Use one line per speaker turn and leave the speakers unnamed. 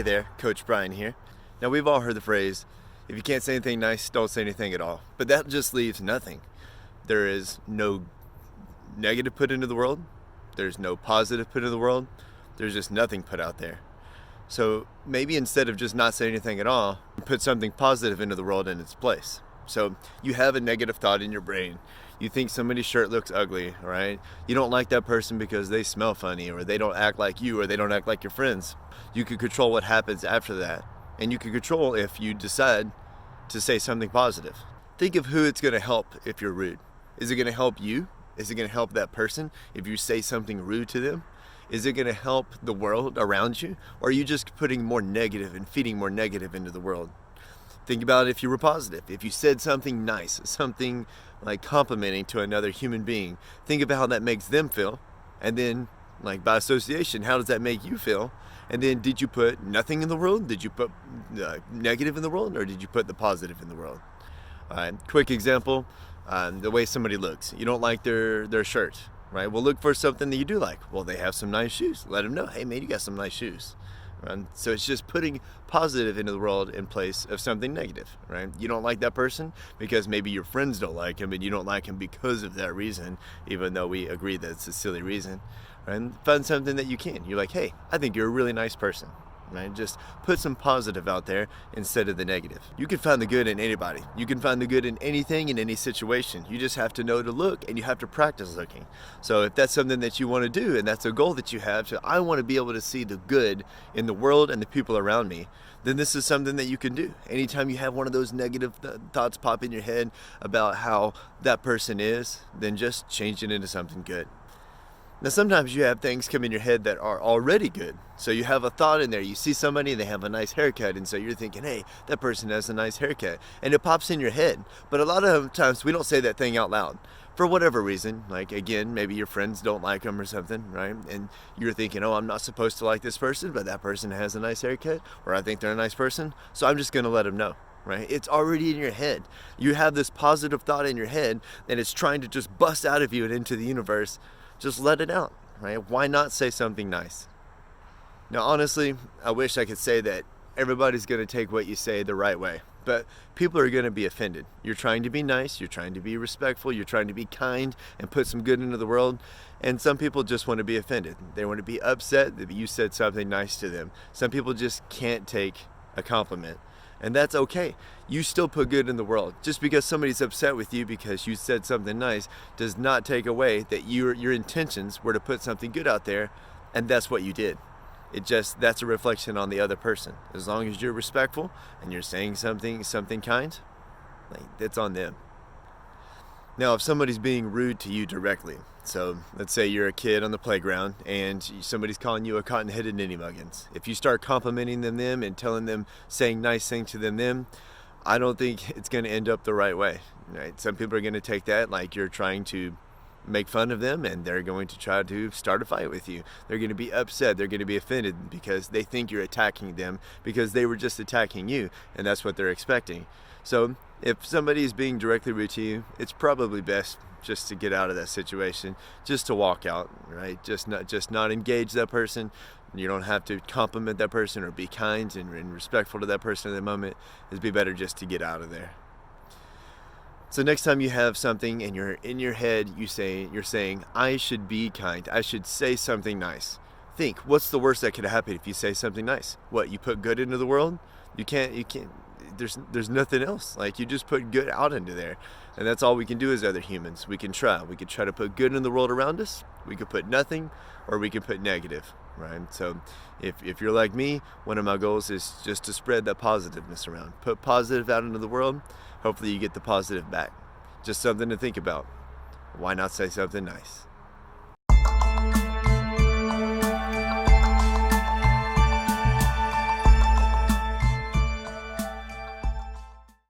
there, Coach Brian here. Now, we've all heard the phrase, if you can't say anything nice, don't say anything at all. But that just leaves nothing. There is no negative put into the world. There's no positive put into the world. There's just nothing put out there. So maybe instead of just not saying anything at all, put something positive into the world in its place. So you have a negative thought in your brain. You think somebody's shirt looks ugly, right? You don't like that person because they smell funny, or they don't act like you, or they don't act like your friends. You can control what happens after that. And you can control if you decide to say something positive. Think of who it's going to help if you're rude. Is it going to help you? Is it going to help that person if you say something rude to them? Is it going to help the world around you? Or are you just putting more negative and feeding more negative into the world? Think about if you were positive. If you said something nice, something like complimenting to another human being, think about how that makes them feel. And then, like by association, how does that make you feel? And then did you put nothing in the world? Did you put negative in the world? Or did you put the positive in the world? Quick example, the way somebody looks. You don't like their shirt, right? Well, look for something that you do like. Well, they have some nice shoes. Let them know, hey man, you got some nice shoes. So it's just putting positive into the world in place of something negative, right? You don't like that person because maybe your friends don't like him, and you don't like him because of that reason, even though we agree that it's a silly reason. Right? Find something that you can. You're like, hey, I think you're a really nice person. Right? Just put some positive out there instead of the negative. You can find the good in anybody. You can find the good in anything, in any situation. You just have to know to look, and you have to practice looking. So if that's something that you want to do, and that's a goal that you have, so I want to be able to see the good in the world and the people around me, then this is something that you can do. Anytime you have one of those negative thoughts pop in your head about how that person is, then just change it into something good. Now, sometimes you have things come in your head that are already good. So you have a thought in there. You see somebody, they have a nice haircut, and so you're thinking, hey, that person has a nice haircut. And it pops in your head. But a lot of times we don't say that thing out loud. For whatever reason, like again, maybe your friends don't like them or something, right? And you're thinking, oh, I'm not supposed to like this person, but that person has a nice haircut, or I think they're a nice person, so I'm just going to let them know. Right? It's already in your head. You have this positive thought in your head, and it's trying to just bust out of you and into the universe. Just let it out, right? Why not say something nice? Now, honestly, I wish I could say that everybody's going to take what you say the right way, but people are going to be offended. You're trying to be nice, you're trying to be respectful, you're trying to be kind and put some good into the world, and some people just want to be offended. They want to be upset that you said something nice to them. Some people just can't take a compliment. And that's okay. You still put good in the world. Just because somebody's upset with you because you said something nice does not take away that your intentions were to put something good out there, and that's what you did. That's a reflection on the other person. As long as you're respectful and you're saying something kind, like, that's on them. Now, if somebody's being rude to you directly, so let's say you're a kid on the playground and somebody's calling you a cotton-headed ninny-muggins. If you start complimenting them and telling them, saying nice things to them, I don't think it's going to end up the right way. Right? Some people are going to take that like you're trying to make fun of them, and they're going to try to start a fight with you. They're going to be upset. They're going to be offended because they think you're attacking them because they were just attacking you, and that's what they're expecting. So if somebody is being directly rude to you, it's probably best just to get out of that situation, just to walk out, right? Just not engage that person. You don't have to compliment that person or be kind and respectful to that person at the moment. It'd be better just to get out of there. So next time you have something and you're in your head, you're saying, I should be kind. I should say something nice. Think, what's the worst that could happen if you say something nice? What, you put good into the world? You can't, there's nothing else. Like, you just put good out into there. And that's all we can do as other humans. We can try. We could try to put good in the world around us. We could put nothing, or we could put negative, right? So if you're like me, one of my goals is just to spread that positiveness around. Put positive out into the world. Hopefully you get the positive back. Just something to think about. Why not say something nice?